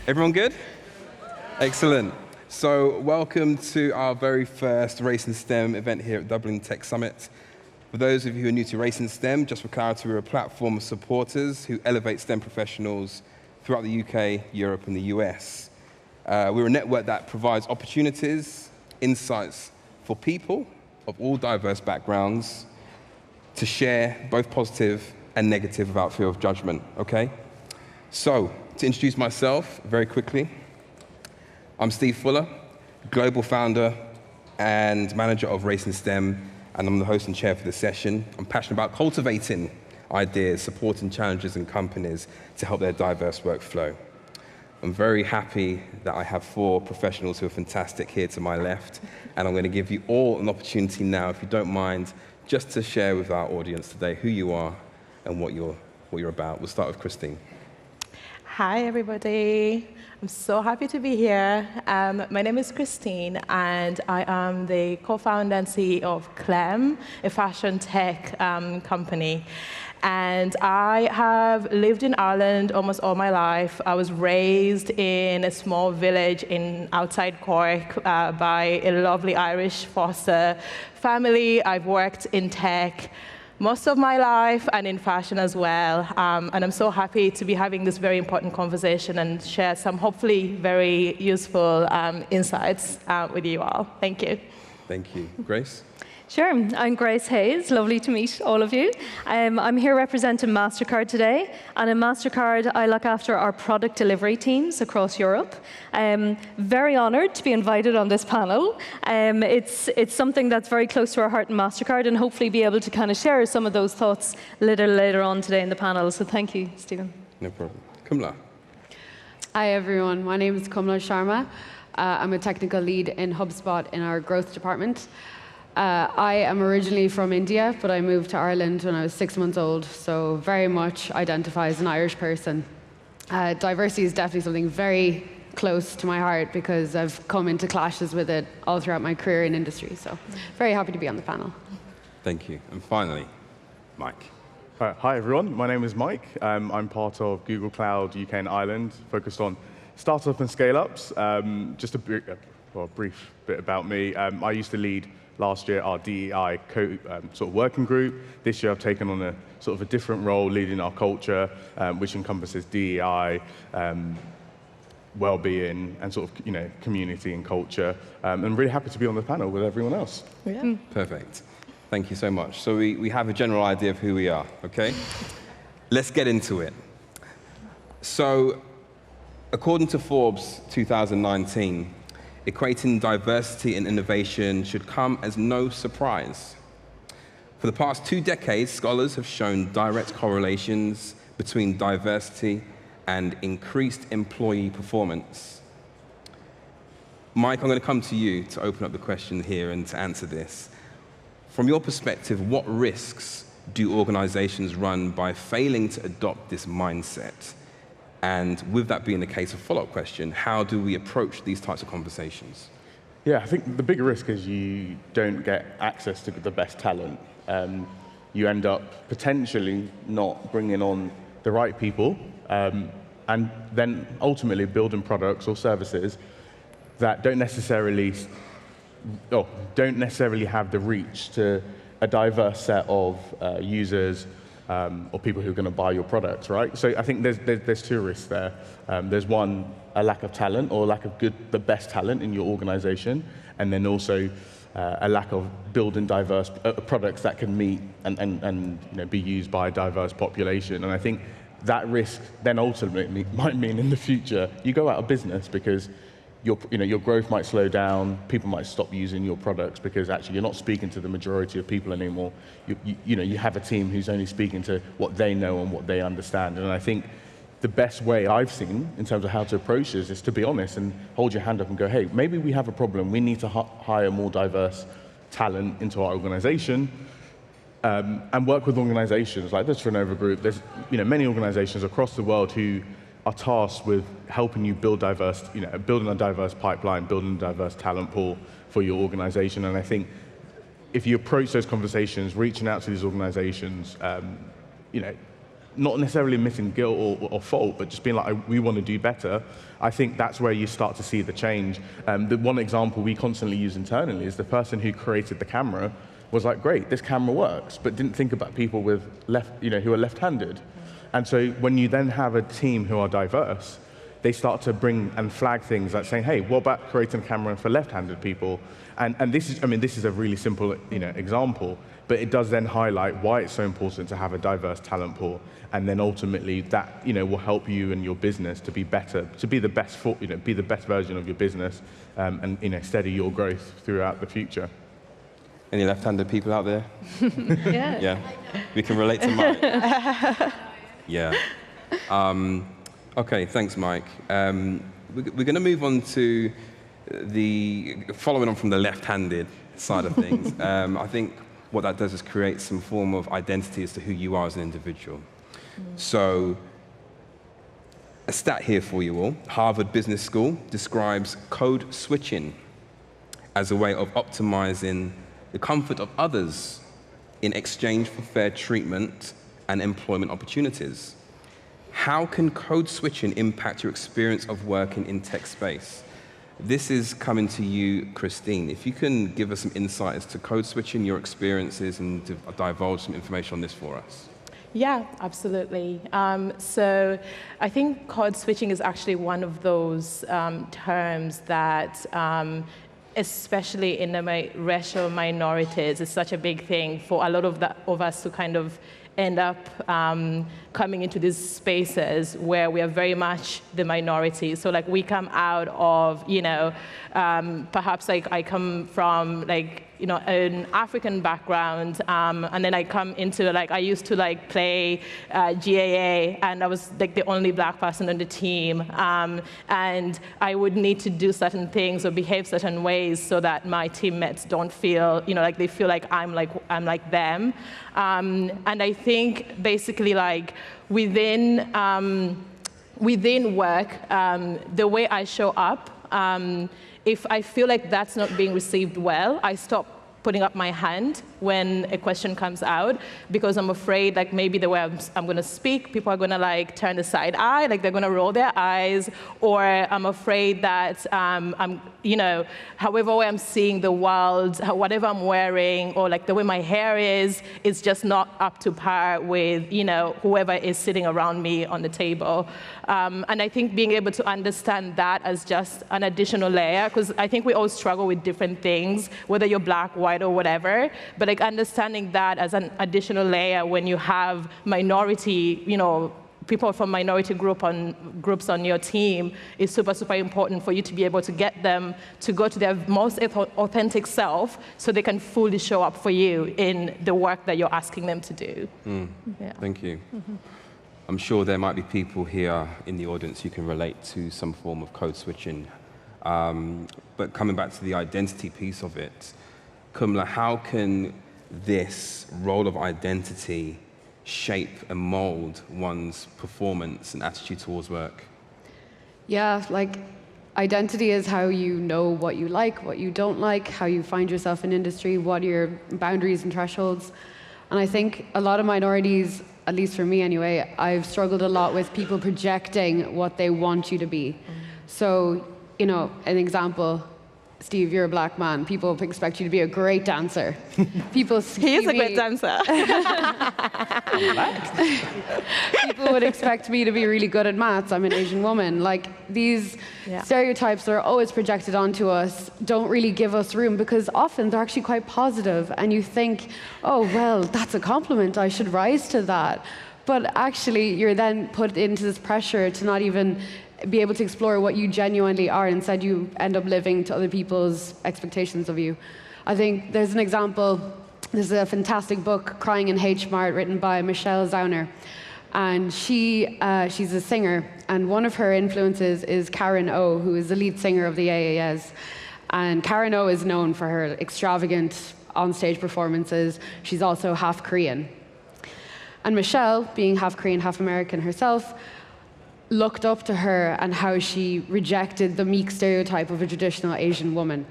Everyone good? Excellent. So welcome to our very first Race and STEM event here at Dublin Tech Summit. For those of you who are new to Race and STEM, just for clarity, we're a platform of supporters who elevate STEM professionals throughout the UK, Europe, and the US. We're a network that provides opportunities, insights for people of all diverse backgrounds to share both positive and negative without fear of judgment, okay? So, to introduce myself very quickly, I'm Steve Fuller, global founder and manager of Race and STEM, and I'm the host and chair for this session. I'm passionate about cultivating ideas, supporting challenges and companies to help their diverse workflow. I'm very happy that I have 4 professionals who are fantastic here to my left, and I'm going to give you all an opportunity now, if you don't mind, just to share with our audience today who you are and what you're about. We'll start with Christine. Hi, everybody. I'm so happy to be here. My name is Christine, and I am the co-founder and CEO of Klem, a fashion tech company. And I have lived in Ireland almost all my life. I was raised in a small village outside Cork by a lovely Irish foster family. I've worked in tech most of my life and in fashion as well. And I'm so happy to be having this very important conversation and share some hopefully very useful insights with you all. Thank you. Thank you. Grace? Sure, I'm Grace Hayes. Lovely to meet all of you. I'm here representing Mastercard today, and in Mastercard, I look after our product delivery teams across Europe. Very honoured to be invited on this panel. It's something that's very close to our heart in Mastercard, and hopefully be able to kind of share some of those thoughts a little later on today in the panel. So thank you, Stephen. No problem. Kmla. Hi, everyone. My name is Kmla Sharma. I'm a technical lead in Hubspot in our growth department. I am originally from India, but I moved to Ireland when I was 6 months old, so very much identify as an Irish person. Diversity is definitely something very close to my heart because I've come into clashes with it all throughout my career in industry, so very happy to be on the panel. Thank you. And finally, Mike. Hi, everyone. My name is Mike. I'm part of Google Cloud UK and Ireland, focused on startup and scale-ups. Just a brief bit about me. I used to lead last year our DEI sort of working group. This year I've taken on a sort of a different role leading our culture, which encompasses DEI, well-being, and sort of community and culture. I'm really happy to be on the panel with everyone else. Yeah. Perfect. Thank you so much. So we have a general idea of who we are, okay? Let's get into it. So according to Forbes 2019, equating diversity and innovation should come as no surprise. For the past 2 decades, scholars have shown direct correlations between diversity and increased employee performance. Mike, I'm going to come to you to open up the question here and to answer this. From your perspective, what risks do organizations run by failing to adopt this mindset? And with that being the case, a follow-up question, how do we approach these types of conversations? Yeah, I think the bigger risk is you don't get access to the best talent. You end up potentially not bringing on the right people, and then ultimately building products or services that don't necessarily have the reach to a diverse set of users, or people who are going to buy your products, right? So I think there's 2 risks there. There's one, a lack of talent or lack of the best talent in your organization, and then also a lack of building diverse products that can meet and be used by a diverse population. And I think that risk then ultimately might mean in the future you go out of business because your growth might slow down, people might stop using your products because actually you're not speaking to the majority of people anymore. You have a team who's only speaking to what they know and what they understand. And I think the best way I've seen in terms of how to approach this is to be honest and hold your hand up and go, hey, maybe we have a problem. We need to hire more diverse talent into our organization, and work with organizations like the Trinova Group. There's many organizations across the world who are tasked with helping you build building a diverse pipeline, building a diverse talent pool for your organization. And I think if you approach those conversations, reaching out to these organizations, not necessarily admitting guilt or fault, but just being like, we want to do better, I think that's where you start to see the change. The one example we constantly use internally is the person who created the camera was like, great, this camera works, but didn't think about people with who are left-handed. And so when you then have a team who are diverse, they start to bring and flag things like saying, hey, what about creating a camera for left-handed people? And this is a really simple example, but it does then highlight why it's so important to have a diverse talent pool, and then ultimately that will help you and your business to be better, to be the best be the best version of your business, and steady your growth throughout the future. Any left-handed people out there? Yeah. Yeah. We can relate to Mike. Yeah. Okay, thanks, Mike. We're going to move on to following on from the left-handed side of things. I think what that does is create some form of identity as to who you are as an individual. So, a stat here for you all. Harvard Business School describes code switching as a way of optimizing the comfort of others in exchange for fair treatment and employment opportunities. How can code switching impact your experience of working in tech space? This is coming to you, Christine. If you can give us some insight as to code switching, your experiences, and divulge some information on this for us. Yeah, absolutely. So I think code switching is actually one of those terms that, especially in the racial minorities, is such a big thing for a lot of us to kind of end up coming into these spaces where we are very much the minority. So like we come out of, perhaps like I come from like, an African background, and then I come into I used to play GAA, and I was like the only black person on the team, and I would need to do certain things or behave certain ways so that my teammates don't feel, like they feel like I'm like them, and I think basically within work, the way I show up. If I feel like that's not being received well, I stop putting up my hand when a question comes out, because I'm afraid maybe the way I'm going to speak, people are going to turn a side eye, they're going to roll their eyes, or I'm afraid that however way I'm seeing the world, whatever I'm wearing, or the way my hair is just not up to par with whoever is sitting around me on the table. And I think being able to understand that as just an additional layer, because I think we all struggle with different things, whether you're black, white, or whatever, but understanding that as an additional layer when you have minority, people from minority groups on your team is super, super important for you to be able to get them to go to their most authentic self so they can fully show up for you in the work that you're asking them to do. Yeah. Thank you. I'm sure there might be people here in the audience who can relate to some form of code switching. But coming back to the identity piece of it, Kmla, how can this role of identity shape and mold one's performance and attitude towards work? Yeah, identity is how you know what you like, what you don't like, how you find yourself in industry, what are your boundaries and thresholds. And I think a lot of minorities, at least for me anyway, I've struggled a lot with people projecting what they want you to be. So, an example, Steve, you're a black man. People expect you to be a great dancer. He is a great dancer. People would expect me to be really good at maths. I'm an Asian woman. These stereotypes that are always projected onto us don't really give us room, because often they're actually quite positive, and you think, oh, well, that's a compliment. I should rise to that. But actually, you're then put into this pressure to not even be able to explore what you genuinely are. Instead, you end up living to other people's expectations of you. I think there's an example. There's a fantastic book, Crying in H Mart, written by Michelle Zauner. And she's a singer. And one of her influences is Karen O, who is the lead singer of the AAS. And Karen O is known for her extravagant on-stage performances. She's also half Korean. And Michelle, being half Korean, half American herself, looked up to her and how she rejected the meek stereotype of a traditional Asian woman.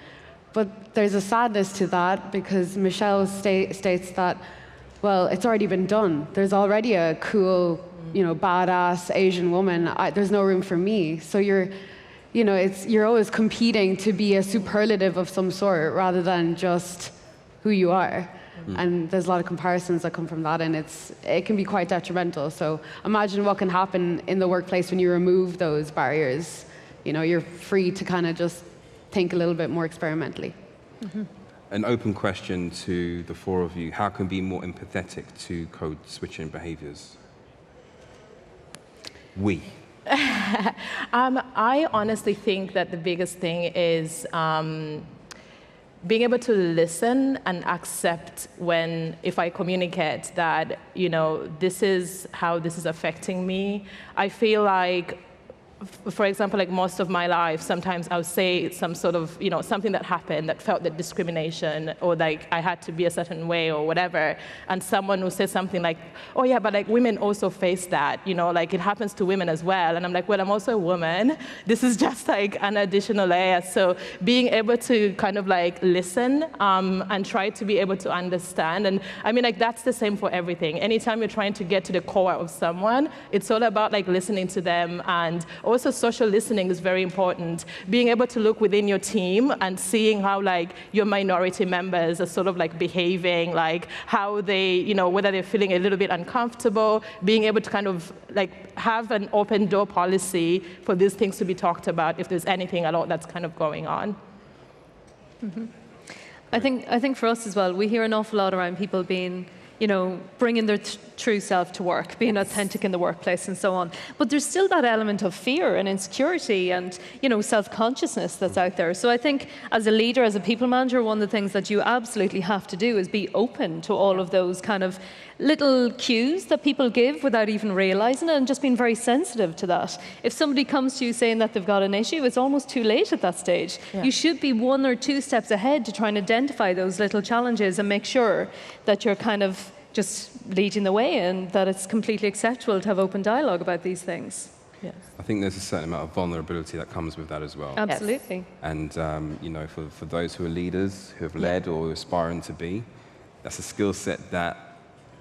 But there's a sadness to that, because Michelle states that, well, it's already been done. There's already a cool badass Asian woman, there's no room for me. So you're always competing to be a superlative of some sort rather than just who you are. And there's a lot of comparisons that come from that, and it can be quite detrimental. So imagine what can happen in the workplace when you remove those barriers. You're free to kind of just think a little bit more experimentally. An open question to the four of you: how can we be more empathetic to code switching behaviors? I honestly think that the biggest thing is being able to listen and accept if I communicate that, this is how this is affecting me. I feel like, for example, like most of my life, sometimes I'll say some sort of, something that happened that felt that discrimination, or like I had to be a certain way or whatever, and someone will say something like, oh yeah, but like women also face that, like it happens to women as well. And I'm like, well, I'm also a woman. This is just like an additional layer. So being able to kind of like listen and try to be able to understand. And I mean, like that's the same for everything. Anytime you're trying to get to the core of someone, it's all about like listening to them. And also social listening is very important. Being able to look within your team and seeing how like your minority members are sort of like behaving, like how they, whether they're feeling a little bit uncomfortable, being able to kind of like have an open door policy for these things to be talked about if there's anything at all that's kind of going on. I think for us as well, we hear an awful lot around people being, bringing their true self to work, being authentic in the workplace and so on. But there's still that element of fear and insecurity and, self-consciousness that's out there. So I think as a leader, as a people manager, one of the things that you absolutely have to do is be open to all of those kind of little cues that people give without even realizing it, and just being very sensitive to that. If somebody comes to you saying that they've got an issue, it's almost too late at that stage. Yeah. You should be 1 or 2 steps ahead to try and identify those little challenges and make sure that you're kind of just leading the way and that it's completely acceptable to have open dialogue about these things. Yes. I think there's a certain amount of vulnerability that comes with that as well. Absolutely. Yes. And for those who are leaders, who have led or aspiring to be, that's a skill set that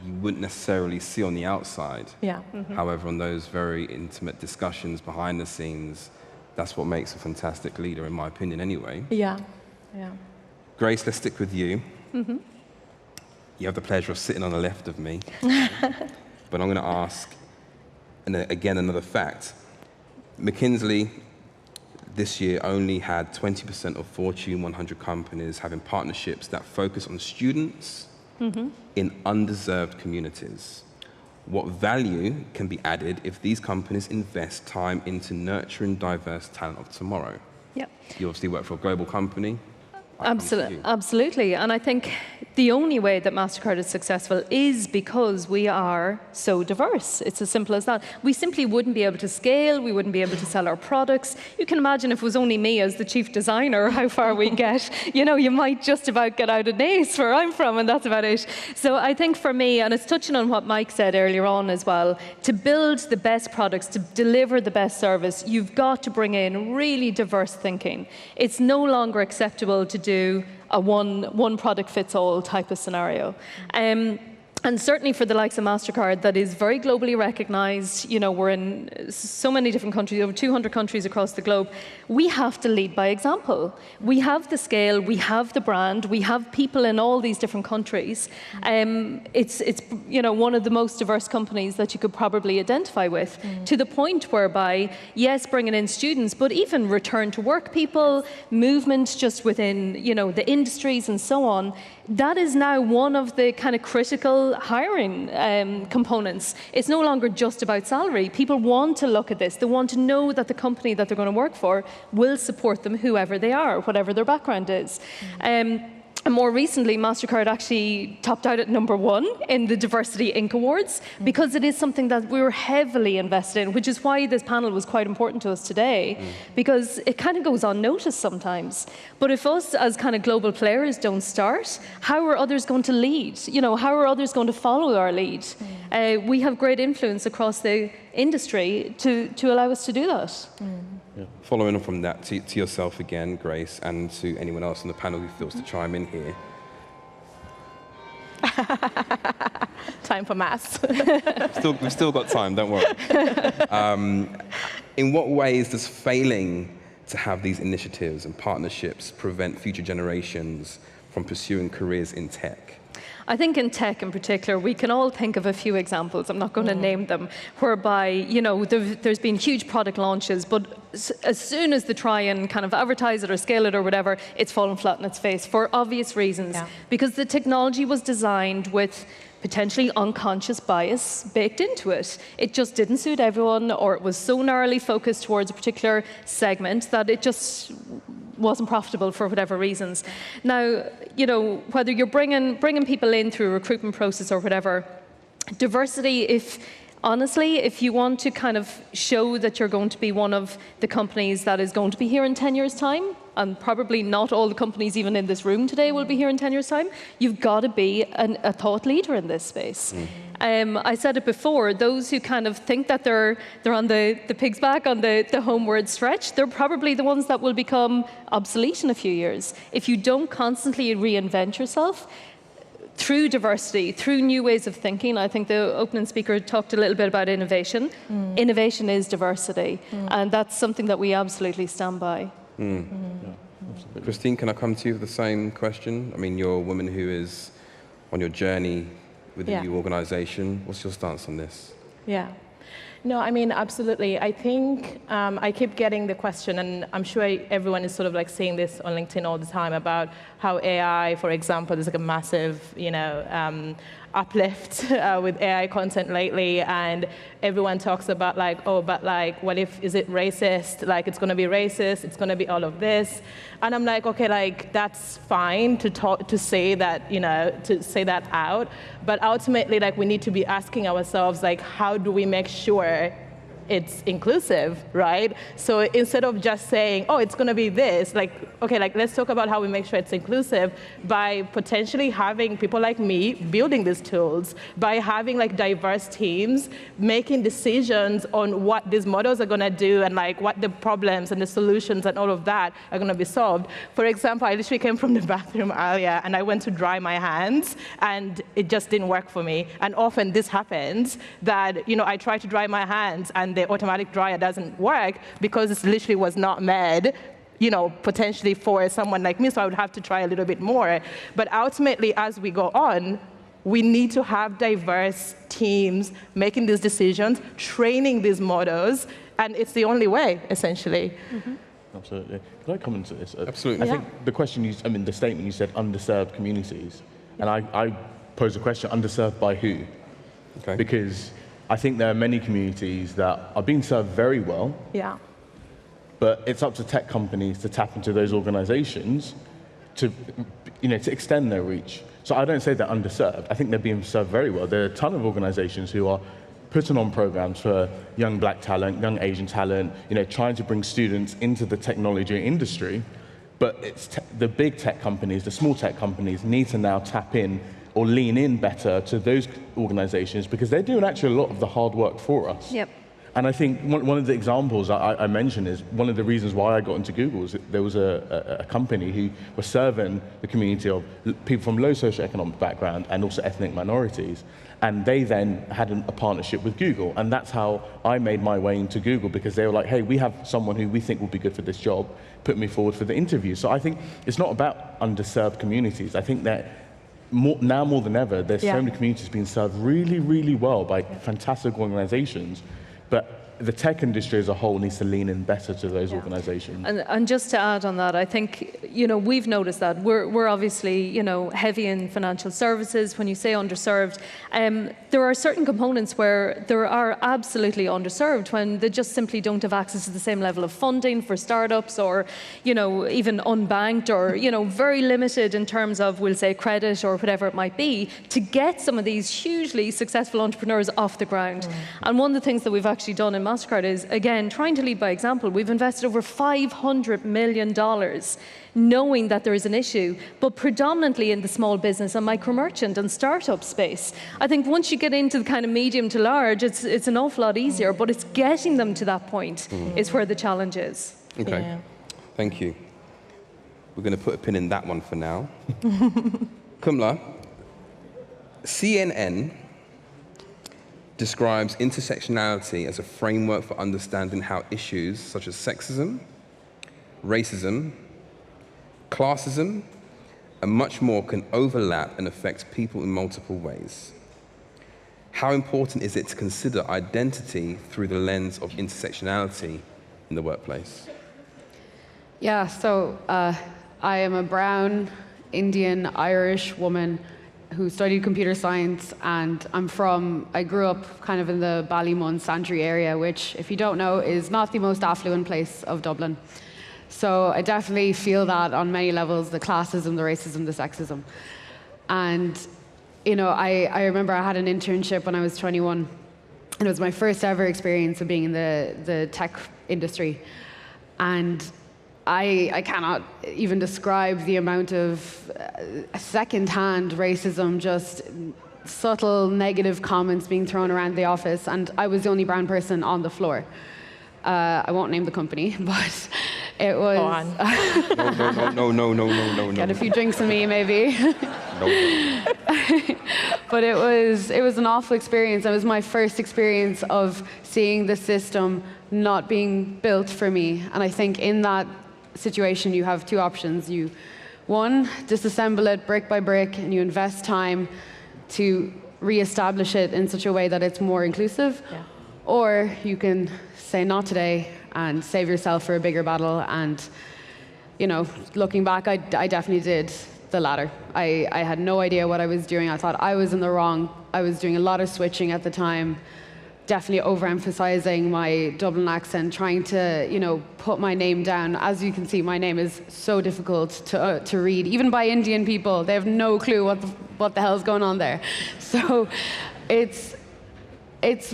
you wouldn't necessarily see on the outside. Yeah. However, on those very intimate discussions behind the scenes, that's what makes a fantastic leader, in my opinion, anyway. Yeah. Grace, let's stick with you. You have the pleasure of sitting on the left of me. But I'm going to ask, and again, another fact. McKinsey this year only had 20% of Fortune 100 companies having partnerships that focus on students in undeserved communities. What value can be added if these companies invest time into nurturing diverse talent of tomorrow? Yep. You obviously work for a global company. Absolutely. And I think the only way that Mastercard is successful is because we are so diverse. It's as simple as that. We simply wouldn't be able to scale. We wouldn't be able to sell our products. You can imagine if it was only me as the chief designer, how far we get. You might just about get out of Nace, where I'm from, and that's about it. So I think for me, and it's touching on what Mike said earlier on as well, to build the best products, to deliver the best service, you've got to bring in really diverse thinking. It's no longer acceptable to do a one product fits all type of scenario. And certainly for the likes of Mastercard, that is very globally recognized. We're in so many different countries, over 200 countries across the globe. We have to lead by example. We have the scale, we have the brand, we have people in all these different countries. It's one of the most diverse companies that you could probably identify with, to the point whereby, yes, bringing in students, but even return to work people, movement just within the industries and so on. That is now one of the kind of critical hiring components. It's no longer just about salary. People want to look at this. They want to know that the company that they're going to work for will support them, whoever they are, whatever their background is. And more recently, Mastercard actually topped out at #1 in the Diversity Inc. Awards, because it is something that we're heavily invested in, which is why this panel was quite important to us today, because it kind of goes unnoticed sometimes. But if us as kind of global players don't start, how are others going to lead? How are others going to follow our lead? We have great influence across the industry to allow us to do that. Yeah. Following on from that, to yourself again, Grace, and to anyone else on the panel who feels to chime in here. Time for maths. We've still got time, don't worry. In what ways does failing to have these initiatives and partnerships prevent future generations from pursuing careers in tech? I think in tech in particular, we can all think of a few examples, I'm not going to name them, whereby, there's been huge product launches, but as soon as they try and kind of advertise it or scale it or whatever, it's fallen flat on its face for obvious reasons. Yeah. Because the technology was designed with potentially unconscious bias baked into it. It just didn't suit everyone, or it was so narrowly focused towards a particular segment that it just wasn't profitable for whatever reasons. Now, whether you're bringing people in through a recruitment process or whatever, diversity, honestly, if you want to kind of show that you're going to be one of the companies that is going to be here in 10 years' time, and probably not all the companies even in this room today will be here in 10 years' time, you've got to be a thought leader in this space. I said it before, those who kind of think that they're on the pig's back on the homeward stretch, they're probably the ones that will become obsolete in a few years. If you don't constantly reinvent yourself, through diversity, through new ways of thinking. I think the opening speaker talked a little bit about innovation. Innovation is diversity, and that's something that we absolutely stand by. Yeah, Christine, can I come to you with the same question? I mean, you're a woman who is on your journey with the new organization. What's your stance on this? Yeah. No, I mean, absolutely. I think I keep getting the question, and I'm sure everyone is sort of like seeing this on LinkedIn all the time about how AI, for example, there's like a massive, uplift with AI content lately, and everyone talks about like, oh, but like, what if, is it racist? Like, it's going to be racist, it's going to be all of this. And I'm like, okay, like, that's fine to say that, to say that out. But ultimately, like, we need to be asking ourselves, like, how do we make sure it's inclusive, right? So instead of just saying, oh, it's going to be this, like, okay, like, let's talk about how we make sure it's inclusive by potentially having people like me building these tools, by having like diverse teams making decisions on what these models are going to do and like what the problems and the solutions and all of that are going to be solved. For example, I literally came from the bathroom earlier and I went to dry my hands and it just didn't work for me. And often this happens that, I try to dry my hands and the automatic dryer doesn't work because it literally was not made, potentially for someone like me, so I would have to try a little bit more. But ultimately, as we go on, we need to have diverse teams making these decisions, training these models, and it's the only way, essentially. Absolutely. Can I comment to this? Absolutely. I think the statement you said, underserved communities, and I pose a question, underserved by who? Okay. Because I think there are many communities that are being served very well. Yeah. But it's up to tech companies to tap into those organizations to extend their reach. So I don't say they're underserved. I think they're being served very well. There are a ton of organizations who are putting on programs for young black talent, young Asian talent, trying to bring students into the technology industry. But it's the big tech companies, the small tech companies need to now tap in or lean in better to those organizations because they're doing actually a lot of the hard work for us. Yep. And I think one of the examples I mentioned is one of the reasons why I got into Google is that there was a company who was serving the community of people from low socioeconomic background and also ethnic minorities. And they then had a partnership with Google. And that's how I made my way into Google because they were like, hey, we have someone who we think will be good for this job, put me forward for the interview. So I think it's not about underserved communities. I think that now more than ever, there's so many communities being served really, really well by fantastic organizations. But the tech industry as a whole needs to lean in better to those organizations. And just to add on that, I think, we've noticed that. We're obviously, heavy in financial services. When you say underserved, there are certain components where there are absolutely underserved when they just simply don't have access to the same level of funding for startups or, even unbanked or, very limited in terms of, we'll say, credit or whatever it might be to get some of these hugely successful entrepreneurs off the ground. And one of the things that we've actually done in Mastercard is, again, trying to lead by example. We've invested over $500 million knowing that there is an issue, but predominantly in the small business and micro merchant and startup space. I think once you get into the kind of medium to large, it's an awful lot easier, but it's getting them to that point is where the challenge is. Okay, Yeah. Thank you. We're going to put a pin in that one for now. Kmla, CNN describes intersectionality as a framework for understanding how issues such as sexism, racism, classism, and much more can overlap and affect people in multiple ways. How important is it to consider identity through the lens of intersectionality in the workplace? Yeah, so I am a brown, Indian, Irish woman who studied computer science, and I grew up kind of in the Ballymun, Santry area, which, if you don't know, is not the most affluent place of Dublin. So I definitely feel that on many levels, the classism, the racism, the sexism. And, you know, I remember I had an internship when I was 21, and it was my first ever experience of being in the tech industry. And I cannot even describe the amount of second-hand racism, just subtle negative comments being thrown around the office, and I was the only brown person on the floor. I won't name the company, but it was... No. Get a few drinks in me, maybe. No. But it was an awful experience. It was my first experience of seeing the system not being built for me, and I think in that situation, you have two options. You, one, disassemble it brick by brick, and you invest time to reestablish it in such a way that it's more inclusive. Yeah. Or you can say not today and save yourself for a bigger battle. And, you know, looking back, I definitely did the latter. I had no idea what I was doing. I thought I was in the wrong. I was doing a lot of switching at the time. Definitely overemphasizing my Dublin accent, trying to, you know, put my name down. As you can see, my name is so difficult to read, even by Indian people. They have no clue what the hell's going on there. So it's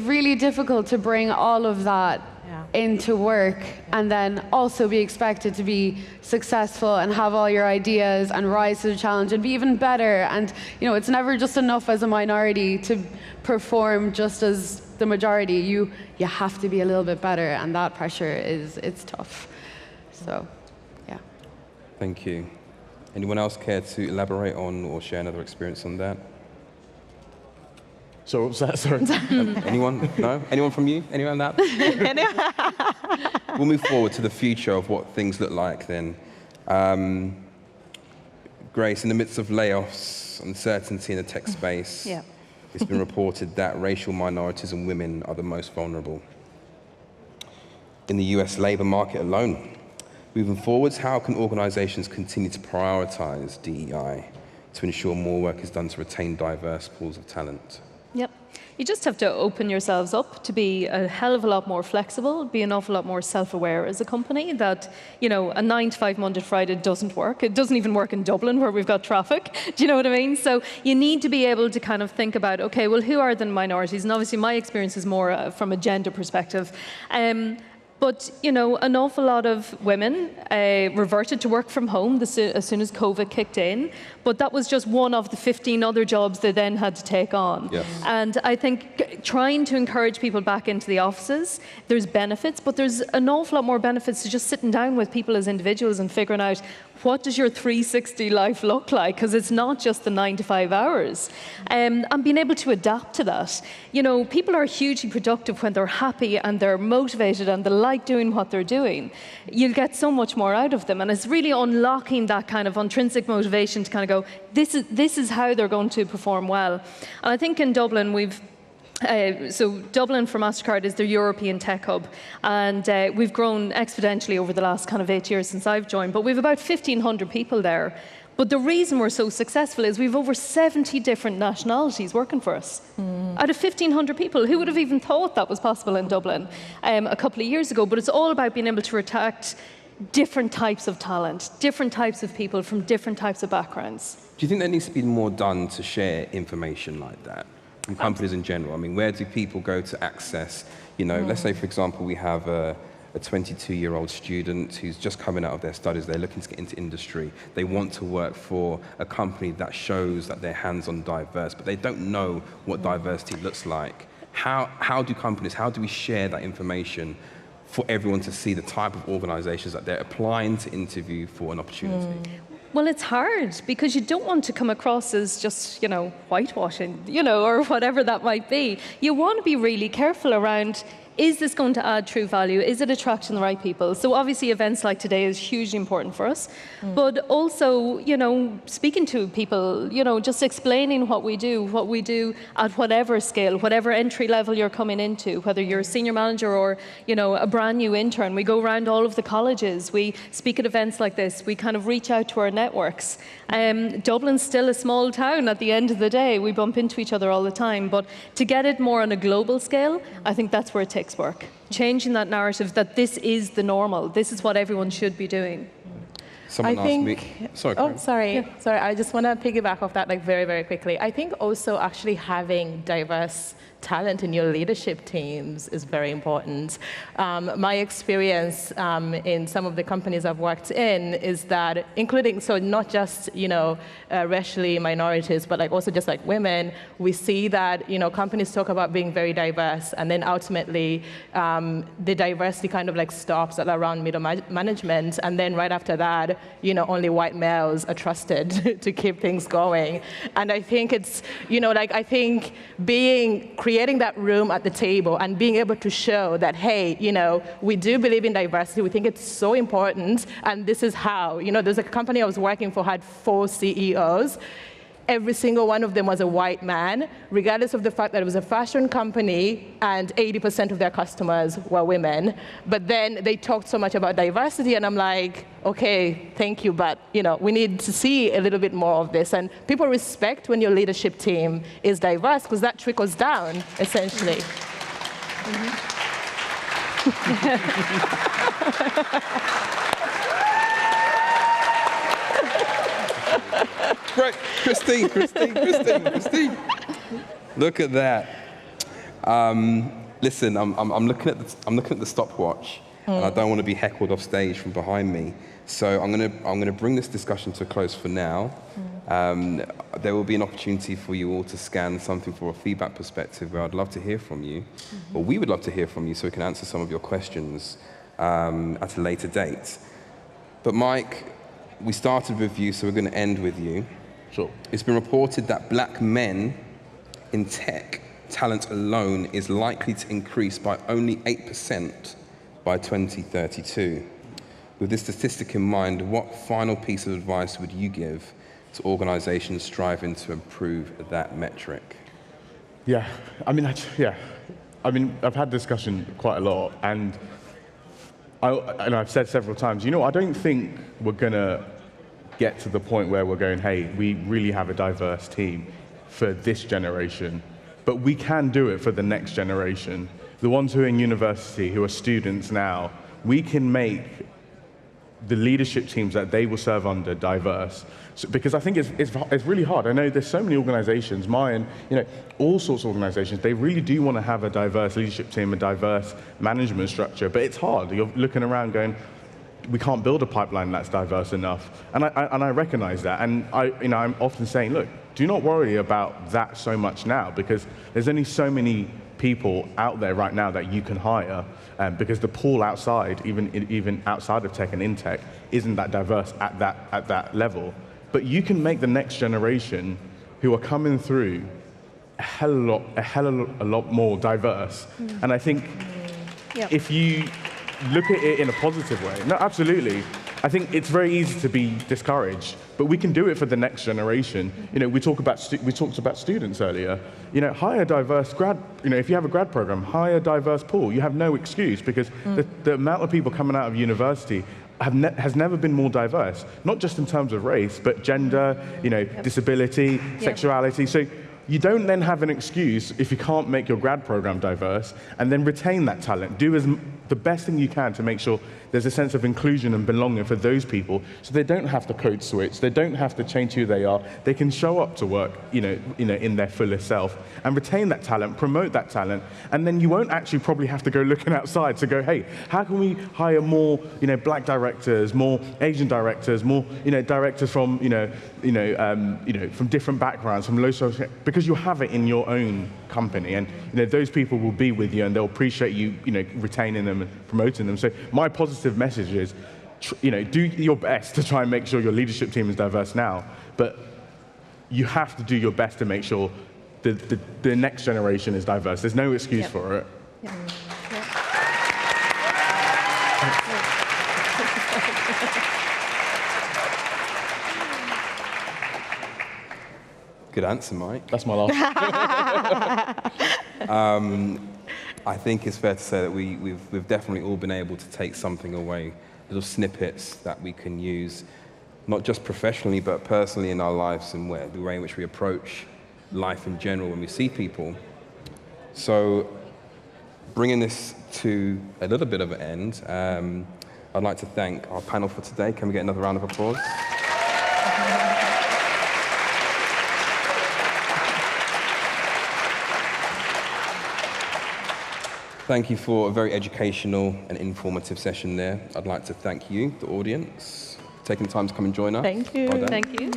really difficult to bring all of that into work and then also be expected to be successful and have all your ideas and rise to the challenge and be even better. And, you know, it's never just enough as a minority to perform just as the majority. You have to be a little bit better, and that pressure it's tough. So, yeah. Thank you. Anyone else care to elaborate on or share another experience on that? So what was that? Sorry. Anyone? No? Anyone from you? Anyone that? We'll move forward to the future of what things look like then. Grace, in the midst of layoffs, uncertainty in the tech space, it's been reported that racial minorities and women are the most vulnerable. In the US labor market alone, moving forwards, how can organizations continue to prioritize DEI to ensure more work is done to retain diverse pools of talent? Yep. You just have to open yourselves up to be a hell of a lot more flexible, be an awful lot more self-aware as a company that, you know, a 9 to 5 Monday to Friday doesn't work. It doesn't even work in Dublin where we've got traffic. Do you know what I mean? So you need to be able to kind of think about, okay, well, who are the minorities? And obviously my experience is more from a gender perspective. But, you know, an awful lot of women reverted to work from home as soon as COVID kicked in. But that was just one of the 15 other jobs they then had to take on. Yes. And I think trying to encourage people back into the offices, there's benefits, but there's an awful lot more benefits to just sitting down with people as individuals and figuring out, what does your 360 life look like? Because it's not just the 9 to 5 hours. And being able to adapt to that. You know, people are hugely productive when they're happy and they're motivated and they like doing what they're doing. You'll get so much more out of them. And it's really unlocking that kind of intrinsic motivation to kind of go, this is how they're going to perform well. And I think in Dublin, so Dublin for Mastercard is the European tech hub, and we've grown exponentially over the last kind of 8 years since I've joined, but we've about 1,500 people there. But the reason we're so successful is we've over 70 different nationalities working for us. Out of 1,500 people, who would have even thought that was possible in Dublin a couple of years ago? But it's all about being able to attract different types of talent, different types of people from different types of backgrounds. Do you think there needs to be more done to share information like that? From companies in general. I mean, where do people go to access, you know, let's say, for example, we have a 22-year-old student who's just coming out of their studies, they're looking to get into industry, they want to work for a company that shows that they're hands-on diverse, but they don't know what diversity looks like. How do we share that information for everyone to see the type of organizations that they're applying to interview for an opportunity? Well, it's hard because you don't want to come across as just, whitewashing, or whatever that might be. You want to be really careful around, is this going to add true value? Is it attracting the right people? So obviously events like today is hugely important for us. But also, speaking to people, just explaining what we do at whatever scale, whatever entry level you're coming into, whether you're a senior manager or, a brand new intern. We go around all of the colleges. We speak at events like this. We kind of reach out to our networks. Dublin's still a small town at the end of the day. We bump into each other all the time. But to get it more on a global scale, I think that's where it takes work. Changing that narrative that this is the normal. This is what everyone should be doing. Someone asked me. Sorry. Oh, sorry. Yeah. Sorry. I just want to piggyback off that very, very quickly. I think also actually having diverse talent in your leadership teams is very important. My experience in some of the companies I've worked in is that, including, so not just, racially minorities, but also just women, we see that, companies talk about being very diverse, and then ultimately the diversity kind of stops at around middle management, and then right after that, only white males are trusted to keep things going. And I think it's, I think creating that room at the table and being able to show that, hey, we do believe in diversity, we think it's so important, and this is how. There's a company I was working for had 4 CEOs. Every single one of them was a white man, regardless of the fact that it was a fashion company and 80% of their customers were women. But then they talked so much about diversity, and I'm like, okay, thank you, but we need to see a little bit more of this. And people respect when your leadership team is diverse, because that trickles down, essentially. Right, Christine. Look at that. Listen, I'm looking at the stopwatch, and I don't want to be heckled off stage from behind me. So I'm gonna bring this discussion to a close for now. There will be an opportunity for you all to scan something for a feedback perspective, where I'd love to hear from you, or we would love to hear from you, so we can answer some of your questions at a later date. But Mike, we started with you, so we're going to end with you. Sure. It's been reported that black men in tech talent alone is likely to increase by only 8% by 2032. With this statistic in mind, what final piece of advice would you give to organizations striving to improve that metric? Yeah, I've had discussion quite a lot, and I've said several times, I don't think we're going to get to the point where we're going, hey, we really have a diverse team for this generation, but we can do it for the next generation. The ones who are in university, who are students now, we can make the leadership teams that they will serve under diverse. So, because I think it's really hard. I know there's so many organizations, mine, all sorts of organizations, they really do want to have a diverse leadership team, a diverse management structure, but it's hard. You're looking around going, we can't build a pipeline that's diverse enough. And I recognize that. And I'm often saying, look, do not worry about that so much now, because there's only so many people out there right now that you can hire, because the pool outside, even outside of tech and in tech, isn't that diverse at that level. But you can make the next generation who are coming through a hell of a lot more diverse. And I think if you look at it in a positive way, no, absolutely. I think it's very easy to be discouraged, but we can do it for the next generation. We talked about students earlier. Hire diverse grad. If you have a grad program, hire a diverse pool. You have no excuse, because the amount of people coming out of university has never been more diverse. Not just in terms of race, but gender, disability, sexuality. So you don't then have an excuse if you can't make your grad program diverse, and then retain that talent. Do the best thing you can to make sure there's a sense of inclusion and belonging for those people, so they don't have to code switch, they don't have to change who they are, they can show up to work, in their fullest self, and retain that talent, promote that talent, and then you won't actually probably have to go looking outside to go, hey, how can we hire more, black directors, more Asian directors, more, directors from, from different backgrounds, from low social, because you have it in your own company, and those people will be with you, and they'll appreciate you, retaining them and promoting them. So my positive message is, do your best to try and make sure your leadership team is diverse now, but you have to do your best to make sure the next generation is diverse. There's no excuse for it. Yep. Good answer, Mike. That's my last. I think it's fair to say that we've definitely all been able to take something away, little snippets that we can use, not just professionally, but personally in our lives and the way in which we approach life in general when we see people. So bringing this to a little bit of an end, I'd like to thank our panel for today. Can we get another round of applause? Thank you for a very educational and informative session there. I'd like to thank you, the audience, for taking the time to come and join us. Thank you. Well done. Thank you.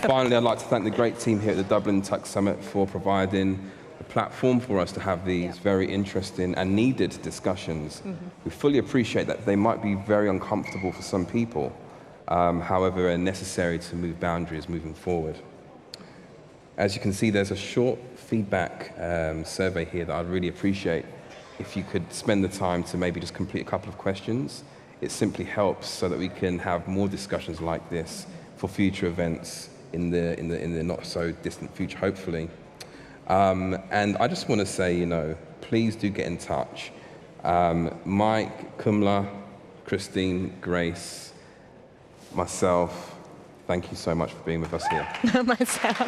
Finally, I'd like to thank the great team here at the Dublin Tech Summit for providing a platform for us to have these very interesting and needed discussions. We fully appreciate that they might be very uncomfortable for some people, however, are necessary to move boundaries moving forward. As you can see, there's a short feedback survey here that I'd really appreciate if you could spend the time to maybe just complete a couple of questions. It simply helps so that we can have more discussions like this for future events in the not so distant future, hopefully. And I just want to say, please do get in touch. Mike, Kmla, Christine, Grace, myself, thank you so much for being with us here. Myself.